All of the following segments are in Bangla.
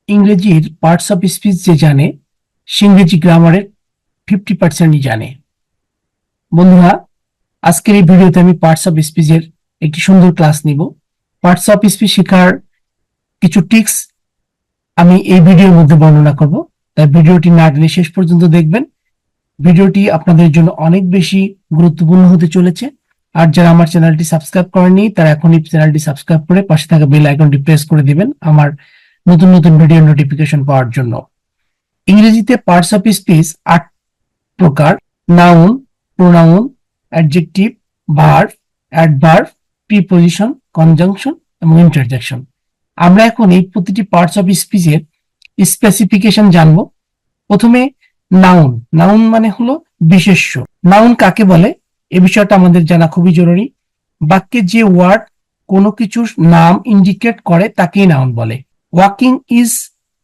ইংরেজির পার্টস অফ স্পিচ যে জানে সে ইংরেজি গ্রামারের 50%ই জানে। বন্ধুরা, আজকের এই ভিডিওতে আমি পার্টস অফ স্পিচের একটি সুন্দর ক্লাস নিব। পার্টস অফ স্পিচ শেখার কিছু টিপস আমি এই ভিডিওর মধ্যে বর্ণনা করব, তাই ভিডিওটি না টেনে শেষ পর্যন্ত দেখবেন। ভিডিওটি আপনাদের জন্য অনেক বেশি গুরুত্বপূর্ণ হতে চলেছে। আর যারা আমার চ্যানেলটি সাবস্ক্রাইব করেননি তারা এখনই চ্যানেলটি সাবস্ক্রাইব করে পাশে থাকা বেল আইকনটি প্রেস করে দিবেন আমার নতুন নতুন ভিডিও নোটিফিকেশন পাওয়ার জন্য। ইংরেজিতে পার্টস অফ স্পিচ 8 প্রকার: noun, pronoun, adjective, verb, adverb, preposition, conjunction এবং ইন্টারজেকশন। আমরা এখন এই প্রতিটি পার্টস অফ স্পিচের স্পেসিফিকেশন জানবো। প্রথমে নাউন। নাউন মানে হলো বিশেষ্য। নাউন কাকে বলে এ বিষয়টা আমাদের জানা খুবই জরুরি। বাক্যে যে ওয়ার্ড কোনো কিছুর নাম ইন্ডিকেট করে তাকেই নাউন বলে। Walking is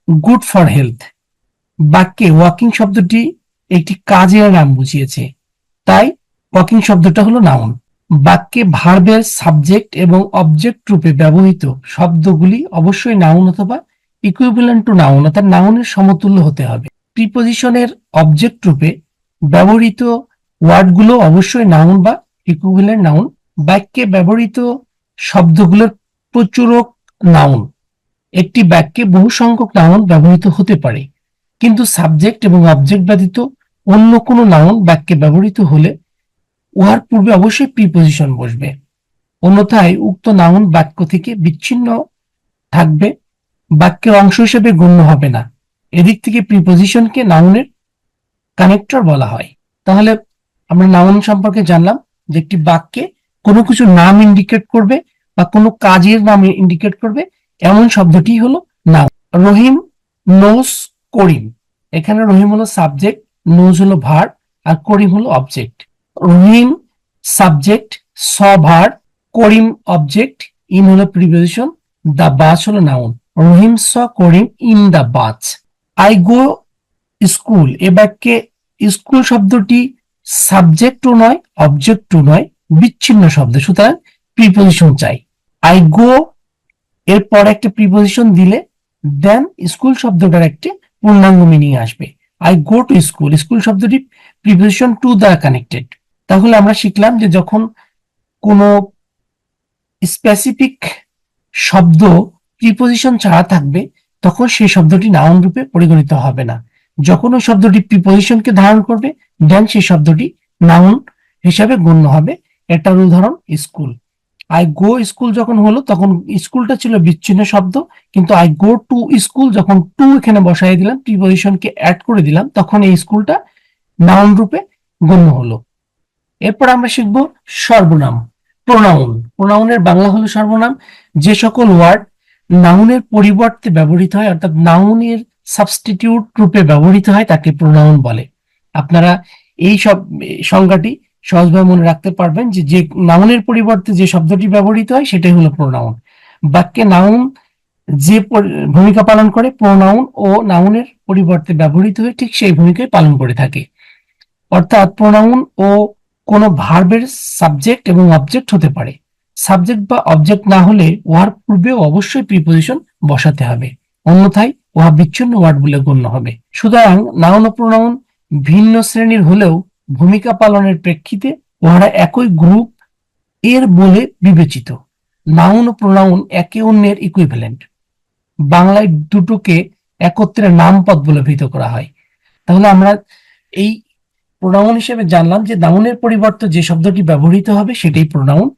good for health. বাক্যে ওয়াকিং শব্দটি একটি কাজের নাম বুঝিয়েছে, তাই ওয়াকিং শব্দটা হলো নাউন। বাক্যে ভার্বের সাবজেক্ট এবং অবজেক্ট রূপে ব্যবহৃত শব্দগুলি অবশ্যই নাউন অথবা ইকুইভ্যালেন্ট টু নাউন অর্থাৎ নাউনের সমতুল্য হতে হবে। প্রিপজিশনের অবজেক্ট রূপে ব্যবহৃত ওয়ার্ডগুলো অবশ্যই নাউন বা ইকুইভ্যালেন্ট নাউন। বাক্যে ব্যবহৃত শব্দগুলোর প্রচুরক নাউন। একটি বাক্যে বহু সংখ্যক নাউন ব্যবহৃত হতে পারে, কিন্তু সাবজেক্ট এবং অবজেক্ট ব্যতীত অন্য কোনো নাউন বাক্যে ব্যবহৃত হলে উহার পূর্বে অবশ্যই প্রিপজিশন বসবে, অন্যথায় উক্ত নাউন বাক্য থেকে বিচ্ছিন্ন থাকবে, বাক্যের অংশ হিসেবে গণ্য হবে না। এদিক থেকে প্রিপজিশনকে নাউনের কানেক্টর বলা হয়। তাহলে আমরা নাউন সম্পর্কে জানলাম যে একটি বাক্যে কোনো কিছু নাম ইন্ডিকেট করবে বা কোনো কাজের নাম ইন্ডিকেট করবে এমন শব্দটি হলো নাউন। রহিম নোজ করিম। এখানে রহিম হলো সাবজেক্ট, নোজ হলো ভার্ব আর করিম হলো object. Rahim subject, saw verb, Karim object, in হলো প্রিপজিশন, দা বাস হলো noun. Rahim saw Karim in the bus. I go school. এ বাক্যে স্কুল শব্দটি সাবজেক্টও নয় অবজেক্টও নয়, বিচ্ছিন্ন শব্দ, সুতরাং প্রিপজিশন চাই। আই গো এরপর একটা প্রিপজিশন দিলে দেন স্কুল শব্দটার একটি পূর্ণাঙ্গ মিনিং আসবে। I go to school, school শব্দটি প্রিপজিশন টু দ্বারা কানেক্টেড। তাহলে আমরা শিখলাম যে যখন কোনো স্পেসিফিক শব্দ প্রিপজিশন ছাড়া থাকবে তখন সেই শব্দটি নাউন রূপে পরিগণিত হবে না। যখন ওই শব্দটি প্রিপজিশনকে ধারণ করবে দেন সেই শব্দটি নাউন হিসাবে গণ্য হবে। এটার উদাহরণ স্কুল। আই গো স্কুল যখন হলো তখন স্কুলটা ছিল বিচ্ছিন্ন শব্দ, কিন্তু আই গো টু স্কুল যখন টু এখানে বসাই দিলাম, প্রিপজিশনকে অ্যাড করে দিলাম, তখন এই স্কুলটা নাউন রূপে গণ্য হলো। এরপর আমরা শিখব সর্বনাম, প্রোনাউন। প্রোনাউনের বাংলা হলো সর্বনাম। যে সকল ওয়ার্ড নাউনের পরিবর্তে ব্যবহৃত হয় অর্থাৎ নাউনের সাবস্টিটিউট রূপে ব্যবহৃত হয় তাকে প্রোনাউন বলে। আপনারা এই সব সংজ্ঞাটি সহজভাবে মনে রাখতে পারবেন যে যে নাউনের পরিবর্তে যে শব্দটি ব্যবহৃত হয় সেটাই হলো প্রোনাউন। বাক্যে নাউন যে ভূমিকা পালন করে প্রোনাউন ও নাউনের পরিবর্তে ব্যবহৃত হয়ে ঠিক সেই ভূমিকায় পালন করে থাকে। অর্থাৎ প্রোনাউন ও কোনো ভার্বের সাবজেক্ট এবং অবজেক্ট হতে পারে। সাবজেক্ট বা অবজেক্ট না হলে উহার পূর্বেও অবশ্যই প্রিপজিশন বসাতে হবে, অন্যথায় উহা বিচ্ছিন্ন ওয়ার্ড বলে গণ্য হবে। সুতরাং নাউন ও প্রোনাউন ভিন্ন শ্রেণীর হলেও ভূমিকা পালনের প্রেক্ষিতে উহারা একই গ্রুপ এর বলে বিবেচিত। নাউন ও প্রোনাউন একে অন্যের ইকুইভ্যালেন্ট। বাংলায় দুটোকে একত্রে নামপদ বলে অভিহিত করা হয়। তাহলে আমরা এই প্রোনাউন হিসেবে জানলাম যে নাউনের পরিবর্তে যে শব্দটি ব্যবহৃত হবে সেটাই প্রোনাউন।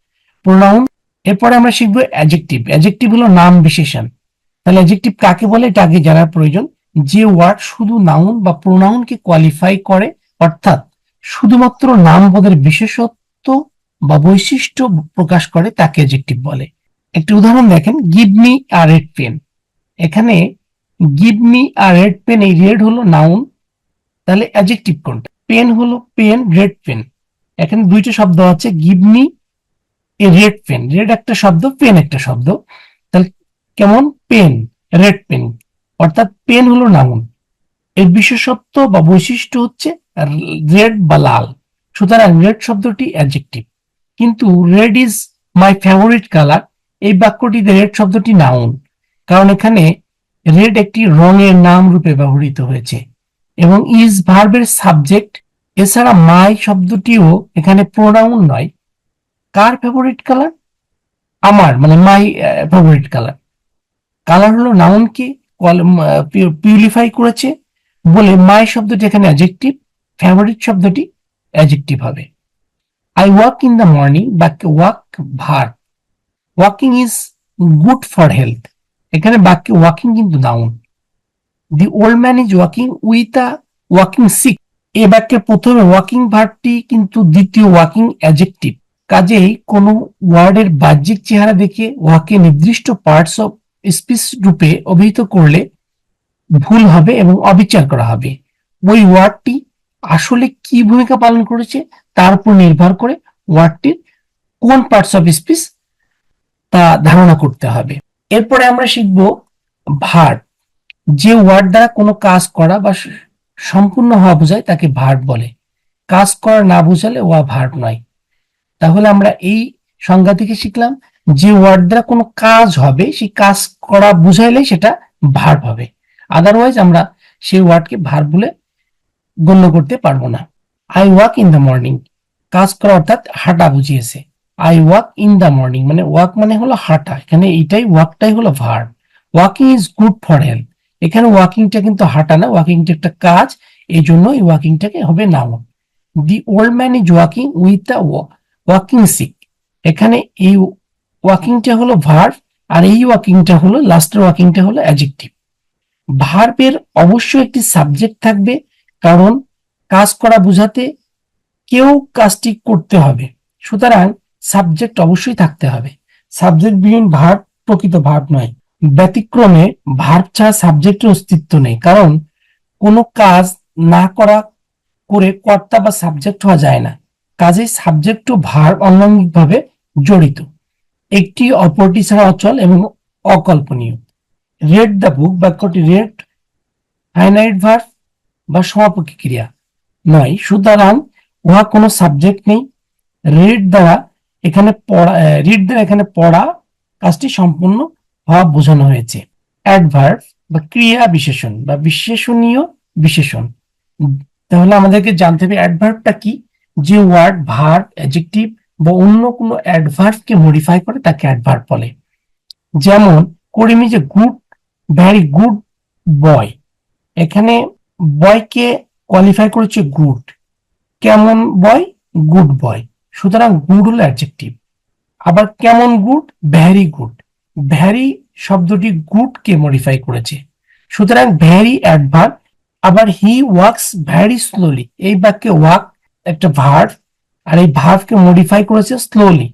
প্রোনাউন। এরপরে আমরা শিখবো অ্যাডজেক্টিভ। অ্যাডজেক্টিভ হলো নাম বিশেষণ। তাহলে অ্যাডজেক্টিভ কাকে বলে এটা আগে জানার প্রয়োজন। যে ওয়ার্ড শুধু নাউন বা প্রোনাউনকে কোয়ালিফাই করে অর্থাৎ শুধুমাত্র নাম পদের বিশেষত্ব বা বৈশিষ্ট্য প্রকাশ করে তাকে অ্যাডজেক্টিভ বলে। একটি উদাহরণ দেখেন, give me a red pen. এখানে give me a red pen, এই রেড হলো নাউন, তাহলে অ্যাডজেক্টিভ কোনটা? পেন হলো পেন, রেড পেন। এখানে দুইটা শব্দ আছে, give me a red pen, red একটা শব্দ, পেন একটা শব্দ, তাহলে কেমন? পেন, রেড পেন, অর্থাৎ পেন হলো নাউন, এর বিশেষত্ব বা বৈশিষ্ট্য হচ্ছে রেড বা লাল, সুতরাং রেড শব্দটি অ্যাডজেক্টিভ। কিন্তু red is my favourite colour, এই বাক্যটিতে রেড শব্দটি নাউন, কারণ এখানে রেড একটি রঙের নাম রূপে ব্যবহৃত হয়েছে এবং ইজ ভার্বের সাবজেক্ট। এছাড়া মাই শব্দটিও এখানে প্রোনাউন নয়। কার ফেভারিট কালার? আমার, মানে মাই ফেভারিট কালার। কালার হলো নাউনকে পিউরিফাই করেছে বলে মাই শব্দটি এখানে অ্যাডজেক্টিভ, ফেভারিট শব্দটি অ্যাডজেক্টিভ হবে। I walk in the morning, বাক্যে walk verb. Walking is good for health, এখানে বাক্যে ওয়াকিং কিন্তু noun. The old man is walking with a walking stick, এ বাক্যের প্রথমে ওয়াকিং ভার্বটি কিন্তু দ্বিতীয় ওয়াকিং অ্যাডজেক্টিভ। কাজেই কোন ওয়ার্ডের বাহ্যিক চেহারা দেখে ওয়াকে নির্দিষ্ট পার্টস অফ স্পিচ রূপে অভিহিত করলে ভুল হবে এবং অবিচার করা হবে। ওই ওয়ার্ডটি আসলে কি ভূমিকা পালন করেছে তার উপর নির্ভর করে ওয়ার্ডটির কোন পার্টস অফ স্পিচ তা ধারণা করতে হবে। এরপরে আমরা শিখব ভার্ব। যে ওয়ার্ড দ্বারা কোনো কাজ করা বা সম্পূর্ণ হওয়া বোঝায় তাকে ভার্ব বলে। কাজ করা না বোঝালে ওয়া ভার্ব নয়। তাহলে আমরা এই সংজ্ঞা থেকে শিখলাম যে ওয়ার্ড দ্বারা কোনো কাজ হবে, সেই কাজ করা বুঝাইলে সেটা ভার্ব হবে। আদারওয়াইজ আমরা সেই ওয়ার্ডকে ভার্ব বলে গণ্য করতে পারবো না। I walk in the morning, কাজ করা অর্থাৎ হাঁটা বুঝিয়েছে। I walk in the morning মানে ওয়াক মানে হলো হাঁটা, এখানে এইটাই ওয়াকটাই হলো verb. Walking is good for health, এখানে ওয়াকিংটা কিন্তু হাঁটা না, ওয়াকিংটা একটা কাজ, এই জন্য এই ওয়াকিংটাকে হবে noun. The old man is walking with a walking stick, এখানে এই ওয়াকিংটা হলো ভার্ব আর এই ওয়াকিংটা হলো লাস্টের ওয়াকিংটা হলো অ্যাডজেক্টিভ। ভার্বের অবশ্যই একটি সাবজেক্ট থাকবে, কারণ কাজ করা বোঝাতে কেউ কাজটি করতে হবে, সুতরাং সাবজেক্ট অবশ্যই থাকতে হবে। সাবজেক্ট বিহীন ভার্ব প্রকৃত ভার্ব নয়। ব্যতিক্রমে ভার্ব ছাড়া সাবজেক্টের অস্তিত্ব নেই, কারণ কোনো কাজ না করা করে কর্তা বা সাবজেক্ট হওয়া যায় না। কাজেই সাবজেক্ট ও ভার্ব অঙ্গাঙ্গিকভাবে জড়িত, একটি অপরটি ছাড়া অচল এবং অকল্পনীয়। রেড দ্য বুক বাক্যটি রেড ফাইনাইট ভার্ব বা সমাপকী ক্রিয়া নয়, সুতরাং উহা কোনো সাবজেক্ট নেই। রিড দ্বারা এখানে পড়া কাজটি সম্পূর্ণ হওয়া বোঝানো হয়েছে। অ্যাডভার্ব বা ক্রিয়া বিশেষণ বা বিশেষণীয় বিশেষণ। তাহলে আমাদেরকে জানতে হবে অ্যাডভার্বটা কি। যে ওয়ার্ড ভার্ব, অ্যাডজেক্টিভ বা অন্য কোনো অ্যাডভার্বকে মডিফাই করে তাকে অ্যাডভার্ব বলে। যেমন Karim is a good, very good boy, এখানে বয়কে কোয়ালিফাই করেছে গুড। কেমন বয়? গুড বয়, সুতরাং গুড হলো অ্যাডজেক্টিভ। আবার কেমন গুড? ভ্যারি গুড, ভ্যারি শব্দটি গুড কে মডিফাই করেছে, সুতরাং ভ্যারি অ্যাডভার্ব। আবার হি ওয়ার্কস ভ্যারি স্লোলি, এই বাক্যে ওয়ার্ক একটা ভার্ব আর এই ভার্বকে মডিফাই করেছে স্লোলি,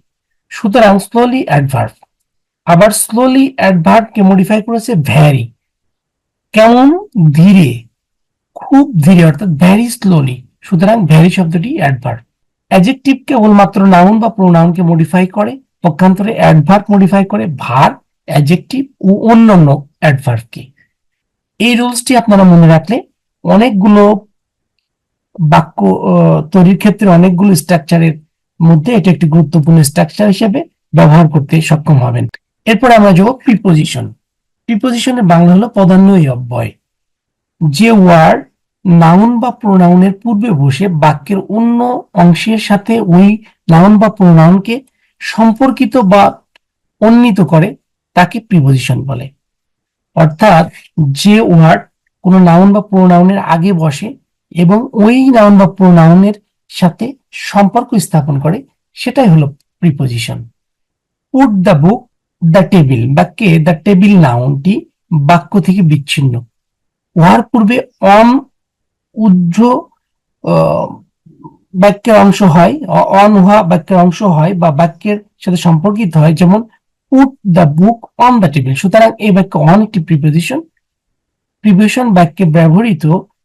সুতরাং স্লোলি অ্যাডভার্ব। আবার স্লোলি অ্যাডভার্বকে মডিফাই করেছে ভ্যারি। কেমন? ধীরে, খুব ধীরে, অর্থাৎ ভ্যারি স্লোলি, সুতরাং ভ্যারি শব্দটি অ্যাডভার্ব। অ্যাডজেক্টিভ কেবলমাত্র নাউন বা প্রোনাউনকে মডিফাই করে, পক্ষান্তরে অ্যাডভার্ব মডিফাই করে ভার্ব, অ্যাডজেক্টিভ ও অন্যান্য অ্যাডভার্বকে। এই রুলসটি আপনারা মনে রাখলে অনেকগুলো বাক্য তৈরির ক্ষেত্রে অনেকগুলো স্ট্রাকচারের মধ্যে এটা একটি গুরুত্বপূর্ণ স্ট্রাকচার হিসেবে ব্যবহার করতে সক্ষম হবেন। এরপর আমরা যাব প্রিপোজিশন। প্রিপোজিশনের বাংলা হলো পদান্বয়ী অব্যয়। যে ওয়ার্ড নাউন বা প্রোনাউনের পূর্বে বসে বাক্যের অন্য অংশের সাথে ওই নাউন বা প্রোনাউনকে সম্পর্কিত বা উন্নীত করে তাকে প্রিপোজিশন বলে। অর্থাৎ যে ওয়ার্ড কোনো নাউন বা প্রোনাউনের আগে বসে এবং ওই নাউন বা প্রোনাউনের সাথে সম্পর্ক স্থাপন করে সেটাই হলো preposition. Put the book the table বাক্যে দ্য টেবিল নাউনটি বাক্য থেকে বিচ্ছিন্ন। উহার পূর্বে অন উজ্জ বাক্যের অংশ হয়, অন উহা বাক্যের অংশ হয় বা বাক্যের সাথে সম্পর্কিত হয়, যেমন put the book on the table, সুতরাং এই বাক্য অন একটি প্রিপোজিশন। প্রিপোজিশন বাক্যে ব্যবহৃত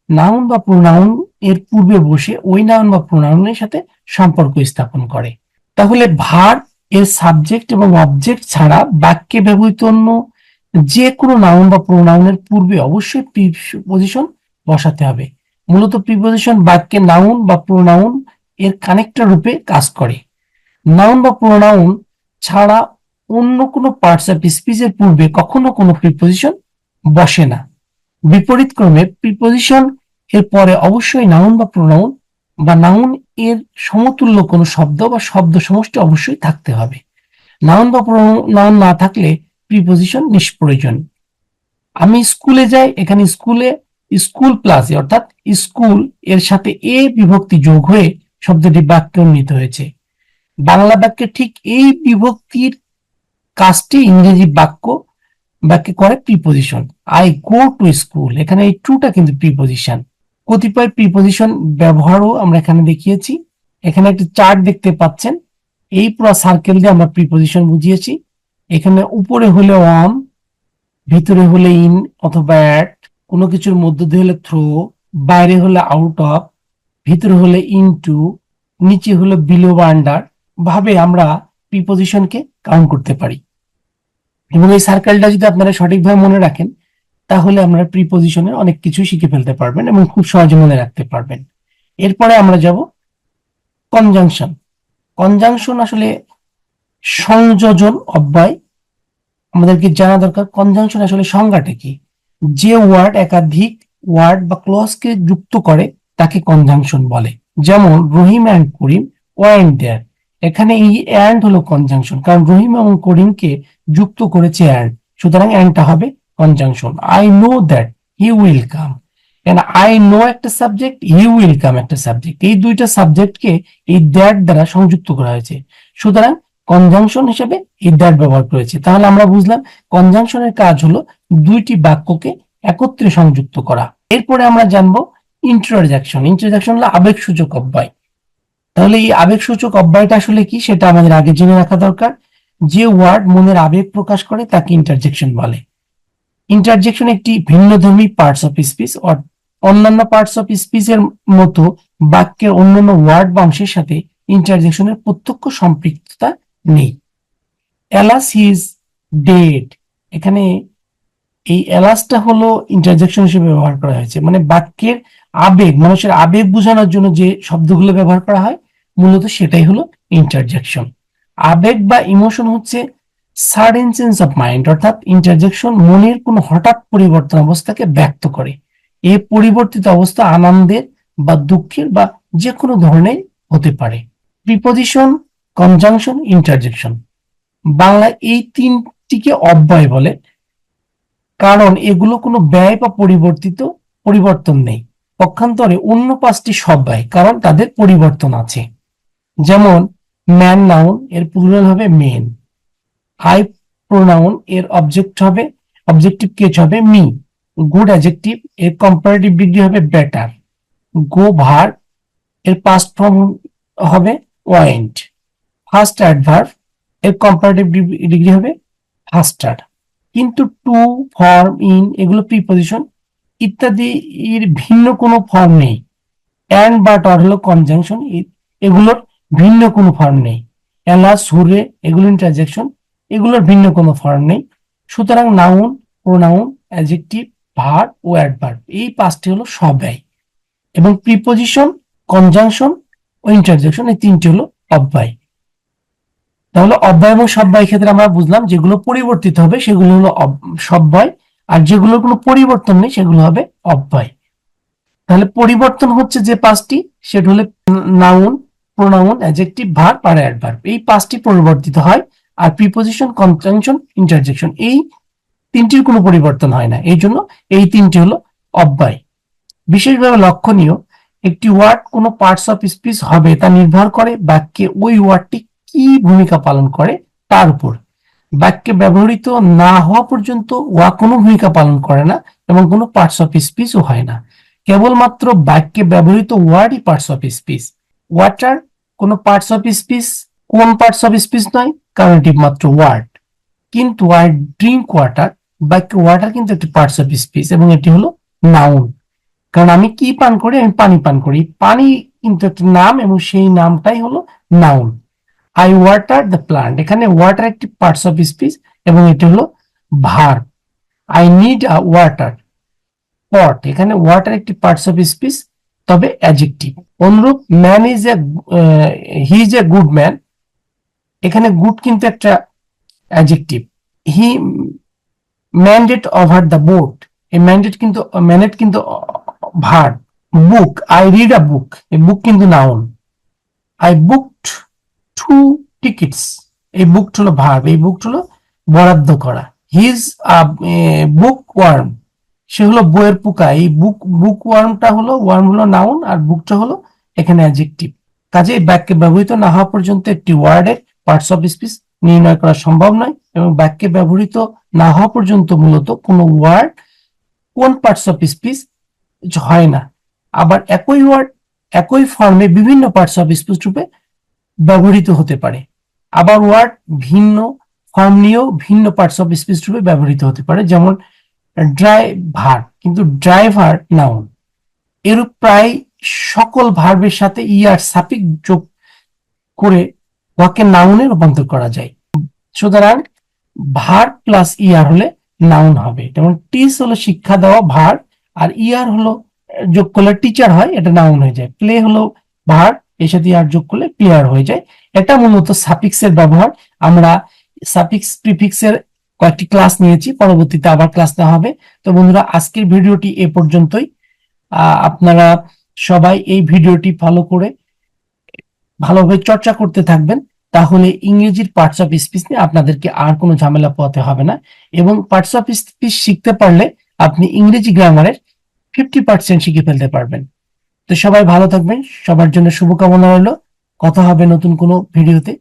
নাউন বা প্রোনাউন এর পূর্বে বসে ওই নাউন বা প্রোনাউনের সাথে সম্পর্ক স্থাপন করে। তাহলে ভার্ব এর সাবজেক্ট এবং অবজেক্ট ছাড়া বাক্যে ব্যবহৃত অন্য যে কোনো নাউন বা প্রোনাউনের পূর্বে অবশ্যই প্রিপোজিশন বসাতে হবে। মূলত প্রিপোজিশন বাক্যে নাউন বা প্রোনাউন এর কানেক্টর রূপে কাজ করে। নাউন বা প্রোনাউন ছাড়া অন্য কোনো পার্টস অফ স্পিচের পূর্বে কখনো কোনো প্রিপোজিশন বসে না। বিপরীত ক্রমে প্রিপোজিশন এর পরে অবশ্যই নাউন বা প্রোনাউন বা নাউন এর সমতুল্য কোনো শব্দ বা শব্দ সমষ্টি অবশ্যই থাকতে হবে। নাউন বা প্রোনাউন না থাকলে প্রিপোজিশন নিষ্প্রয়োজন। আমি স্কুলে যাই, এখানে স্কুলে স্কুল প্লাস অর্থাৎ স্কুল এর সাথে এ বিভক্তি যোগ হয়ে শব্দটি বাক্যে উন্নীত হয়েছে। বাংলা বাক্যে ঠিক এই বিভক্তির কাজটি ইংরেজি বাক্যে করে preposition. I go to school, এখানে এই টুটা কিন্তু প্রিপোজিশন। কতিপয় প্রিপোজিশন ব্যবহারও আমরা এখানে দেখিয়েছি। এখানে একটা চার্ট দেখতে পাচ্ছেন, এই পুরো সার্কেল দিয়ে আমরা প্রিপোজিশন বুঝিয়েছি। এখানে উপরে হলে অন, ভিতরে হলে ইন অথবা অ্যাট, কোনো কিছুর মধ্য দিয়ে হলে থ্রো, বাইরে হলে আউট অফ, ভিতরে হলে ইনটু, নিচে হলো বিলো বা আন্ডার ভাবে আমরা প্রিপোজিশনকে কাউন্ট করতে পারি। এবং এই সার্কেলটা যদি আপনারা সঠিকভাবে মনে রাখেন তাহলে আমরা প্রিপোজিশনের অনেক কিছু শিখে ফেলতে পারবেন এবং খুব সহজে মনে রাখতে পারবেন। এরপরে আমরা যাব কনজাংশন। কনজাংশন আসলে সংযোজন অব্যয়। আমাদেরকে জানা দরকার কনজাংশন আসলে সংজ্ঞাটা কি। যে ওয়ার্ড একাধিক ওয়ার্ড বা ক্লজকে যুক্ত করে তাকে কনজাংশন বলে। যেমন রহিম অ্যান্ড করিম ওয়ারেন্ট দেয়ার, এখানে এই অ্যান্ড হলো কনজাংশন, কারণ রহিম এবং করিমকে যুক্ত করেছে অ্যান্ড, সুতরাং অ্যান্ডটা হবে conjunction. I know that he will come, কেন আই নো একটা সাবজেক্ট, হি উইল কাম একটা সাবজেক্ট, এই দুইটা সাবজেক্টকে এই দ্যাট দ্বারা সংযুক্ত করা হয়েছে, সুতরাং কনজাংশন হিসেবে এই দ্যাট ব্যবহার করেছে। তাহলে আমরা বুঝলাম কনজাংশনের কাজ হলো দুইটি বাক্যকে একত্রে সংযুক্ত করা। এরপরে আমরা জানবো ইন্টারজেকশন। ইন্টারজেকশন হলো আবেগসূচক অব্যয়। তাহলে এই আবেগসূচক অব্যয়টা আসলে কি সেটা আমাদের আগে জেনে রাখা দরকার। যে ওয়ার্ড মনের আবেগ প্রকাশ করে তাকে ইন্টারজেকশন বলে। ইন্টারজেকশন একটি ভিন্নধর্মী পার্টস অফ স্পিচ, অন্যান্য পার্টস অফ স্পিচের মতো বাক্যের অন্যান্য ওয়ার্ড বা অংশের সাথে ইন্টারজেকশনের প্রত্যক্ষ সম্পৃক্ততা নেই। এলাস হি ইজ ডেড, এখানে এই এলাসটা হলো ইন্টারজেকশন হিসেবে ব্যবহার করা হয়েছে, মানে বাক্যের আবেগ, মানুষের আবেগ বোঝানোর জন্য যে শব্দগুলো ব্যবহার করা হয় মূলত সেটাই হলো ইন্টারজেকশন। আবেগ বা ইমোশন হচ্ছে সাডেন চেঞ্জ অফ মাইন্ড, অর্থাৎ ইন্টারজেকশন মনের কোনো হঠাৎ পরিবর্তন অবস্থাকে ব্যক্ত করে। এই পরিবর্তিত অবস্থা আনন্দের বা দুঃখের বা যে কোনো ধরনের হতে পারে। প্রিপোজিশন, কনজাংশন, ইন্টারজেকশন, বাংলা এই তিনটিকে অব্যয় বলে, কারণ এগুলো কোনো ব্যয় বা পরিবর্তন নেই। পক্ষান্তরে অন্য পাঁচটি সব্যয়, কারণ তাদের পরিবর্তন আছে। যেমন ম্যান নাউন এর প্লুরাল হবে মেন, আই প্রোনাউন এর অবজেক্টিভ কেস হবে মি, গুড অ্যাডজেক্টিভ এর কম্পারেটিভ ডিগ্রি হবে বেটার, গো ভার্ব এর পাস্ট ফর্ম হবে ওয়েন্ট, ফার্স্ট অ্যাডভার্ব এর কম্পারেটিভ ডিগ্রি হবে ফাস্টার। কিন্তু টু, ফর্ম, ইন এগুলো প্রিপোজিশন ইত্যাদি এর ভিন্ন কোনো ফর্ম নেই। অ্যান্ড বাট অর হলো কনজাংশন, এগুলোর ভিন্ন কোনো ফর্ম নেই। এলাস, হুরে এগুলো ইন্টারজেকশন, এগুলোর ভিন্ন কোনো ফর্ম নেই। সুতরাং নাউন, প্রোনাউন, অ্যাডজেক্টিভ, ভার্ব ও অ্যাডভার্ব এই পাঁচটি হলো সব্যয় এবং প্রিপোজিশন, কনজাংশন ও ইন্টারজেকশন এই তিনটি হলো অব্যয়। তাহলে অব্যয় এবং সব্যয় ক্ষেত্রে আমরা বুঝলাম যেগুলো পরিবর্তিত হবে সেগুলো হলো সব্যয়, আর যেগুলোর কোনো পরিবর্তন নেই সেগুলো হবে অব্যয়। তাহলে পরিবর্তন হচ্ছে যে পাঁচটি, সেটা হলো নাউন, প্রোনাউন, অ্যাডজেক্টিভ, ভার্ব আর অ্যাডভার্ব, এই পাঁচটি পরিবর্তিত হয়। আর প্রিপোজিশন, কনজাংশন, ইন্টারজেকশন এই তিনটির কোনো পরিবর্তন হয় না, এই জন্য এই তিনটি হলো অব্যয়। বিশেষভাবে লক্ষণীয়, একটি ওয়ার্ড কোনো পার্টস অফ স্পিচ হবে তা নির্ভর করে বাক্যে ওই ওয়ার্ডটি কি ভূমিকা পালন করে তার উপর। বাক্যে ব্যবহৃত না হওয়া পর্যন্ত ওয়া কোনো ভূমিকা পালন করে না এবং কোনো পার্টস অফ স্পিচও হয় না। কেবলমাত্র বাক্যে ব্যবহৃত ওয়ার্ডই পার্টস অফ স্পিচ। ওয়াটার কোনো পার্টস অফ স্পিচ, কোন পার্টস অফ স্পিচ নয়, কারণ এটি মাত্র ওয়ার্ড। কিন্তু আই ড্রিঙ্ক ওয়াটার, বাক্যে ওয়াটার কিন্তু একটি পার্টস অফ স্পিচ এবং এটি হলো নাউন, কারণ আমি কি পান করি, আমি পানি পান করি, পানি কিন্তু একটি নাম এবং সেই নামটাই হলো noun. I water the plant, এখানে ওয়াটার একটি পার্টস অফ স্পিচ এবং এটি হলো verb. I need a water pot, এখানে ওয়াটার একটি পার্টস অফ স্পিচ তবে অ্যাডজেক্টিভ। অনুরূপ man is a he is a good man, এখানে গুড কিন্তু একটা adjective, he mandate over the boat, এই ম্যান্ডেট কিন্তু verb. Book, I read a book, এই বুক কিন্তু নাউন। আই বুকড 2 টিকিটস, এই বুকড হলো ভার্ব, এই বুকড হলো বরাদ্দ করা। He is a book worm, সে হলো বইয়ের পোকা। এই বুক ওয়ার্মটা হলো, ওয়ার্ম হলো নাউন আর বুকটা হলো এখানে অ্যাডজেক্টিভ। কাজে বাক্যে ব্যবহৃত না হওয়া পর্যন্ত একটি ওয়ার্ডের পার্টস অফ স্পিচ নির্ণয় করা সম্ভব নয়, এবং বাক্যে ব্যবহৃত না হওয়া পর্যন্ত মূলত কোনো ওয়ার্ড কোন পার্টস অফ স্পিচ হয় না। আবার একই ওয়ার্ড একই ফর্মে বিভিন্ন পার্টস অফ স্পিচ রূপে ব্যবহৃত হতে পারে। আবার ওয়ার্ড ভিন্ন ফর্ম নিয়েও ভিন্ন পার্টস অফ স্পিচ রূপে ব্যবহৃত হতে পারে, যেমন ড্রাইভার কিন্তু ড্রাইভার নাউন। এরূপ প্রায় সকল ভার্বের সাথে ইয়ার সাফিক্স যোগ করে ওয়াকে নাউনে রূপান্তর করা যায়। সুতরাং ভার্ব প্লাস ইয়ার হলে নাউন হবে। যেমন টিচ হলো শিক্ষা দেওয়া ভার্ব, আর ইয়ার হলো যোগ করলে টিচার হয়, এটা নাউন হয়ে যায়। প্লে হলো ভার্ব, এর সাথে ইয়ার যোগ করলে প্লেয়ার হয়ে যায়। এটা মূলত সাফিক্সের ব্যবহার। আমরা সাফিক্স প্রিফিক্সের কয়েকটি ক্লাস নিয়েছি, পরবর্তীতে আবার ক্লাস নেওয়া হবে। তো বন্ধুরা, আজকের ভিডিওটি এ পর্যন্তই। আপনারা সবাই এই ভিডিওটি ফলো করে ভালোভাবে চর্চা করতে থাকবেন, তাহলে ইংরেজির পার্টস অফ স্পিচ নিয়ে আপনাদেরকে আর কোনো ঝামেলা পোহাতে হবে না। এবং পার্টস অফ স্পিচ শিখতে পারলে আপনি ইংরেজি গ্রামারের 50% শিখে ফেলতে পারবেন। তো সবাই ভালো থাকবেন, সবার জন্য শুভকামনা রইল। কথা হবে নতুন কোনো ভিডিওতে।